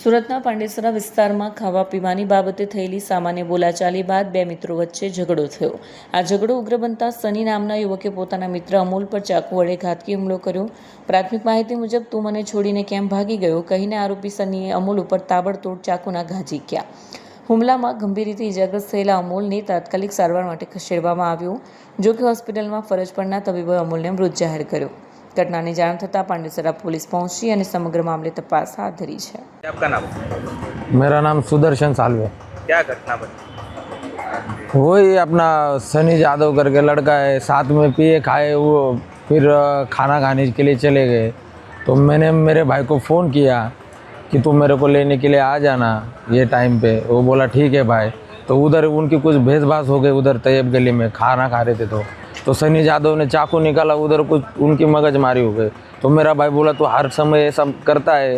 સુરતના પાંડેસરા વિસ્તારમાં ખાવા પીવાની બાબતે થયેલી સામાન્ય બોલાચાલી બાદ બે મિત્રો વચ્ચે ઝઘડો થયો. આ ઝઘડો ઉગ્ર બનતા સની નામના યુવકે પોતાના મિત્ર અમૂલ પર ચાકુ વડે ઘાતકી હુમલો કર્યો. પ્રાથમિક માહિતી મુજબ તું મને છોડીને કેમ ભાગી ગયો કહીને આરોપી સનીએ અમૂલ ઉપર તાબડતોડ ચાકુના ઘા ઝીંક્યા. હુમલામાં ગંભીર રીતે ઇજાગ્રસ્ત થયેલા અમૂલને તાત્કાલિક સારવાર માટે ખસેડવામાં આવ્યો. જો કે હોસ્પિટલમાં ફરજ પરના તબીબોએ અમૂલને મૃત જાહેર કર્યો. घटना जान थता पांडेसरा पुलिस पहुंची और समग्र मामले तपास हाथ धरी है. आपका नाम? मेरा नाम सुदर्शन सालवे. क्या घटना बनी? वही अपना सनी यादव करके लड़का है, साथ में पिए खाए, वो फिर खाना खाने के लिए चले गए. तो मैंने मेरे भाई को फ़ोन किया कि तू मेरे को लेने के लिए आ जाना ये टाइम पे. वो बोला ठीक है भाई. तो उधर उनकी कुछ भेदभाव हो गई, उधर तैयब गली में खाना खा रहे थे. तो सनी यादव ने चाकू निकाला, उधर कुछ उनकी मगजमारी हो गई. तो मेरा भाई बोला तो हर समय ये सब करता है,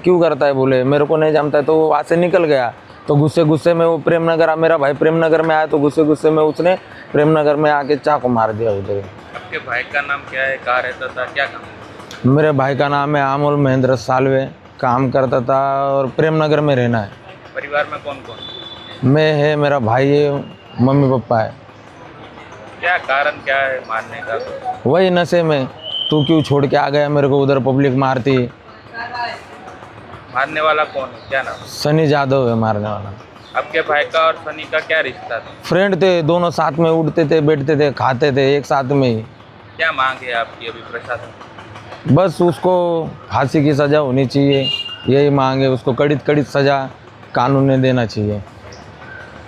क्यों करता है? बोले मेरे को नहीं जानता है. तो वो वहाँ से निकल गया. तो गुस्से में वो प्रेमनगर, मेरा भाई प्रेमनगर में आया. तो गुस्से में उसने प्रेमनगर में आके चाकू मार दिया उधर. आपके भाई का नाम क्या है, कहाँ रहता था, क्या काम? मेरे भाई का नाम है अमूल महेंद्र सालवे, काम करता था और प्रेमनगर में रहना है. परिवार में कौन कौन? मैं है, मेरा भाई है, मम्मी पापा है. क्या कारण क्या है मारने का? वही नशे में, तू क्यों छोड़ के आ गया मेरे को, उधर पब्लिक मारती. मारने वाला कौन है, क्या नाम? सनी यादव है मारने वाला. आपके भाई का और सनी का क्या रिश्ता था? फ्रेंड थे, दोनों साथ में उठते थे, बैठते थे, खाते थे एक साथ में ही. क्या मांग है आपकी अभी प्रशासन? बस उसको फांसी की सज़ा होनी चाहिए, यही मांग है. उसको कड़ी सज़ा कानून ने देना चाहिए.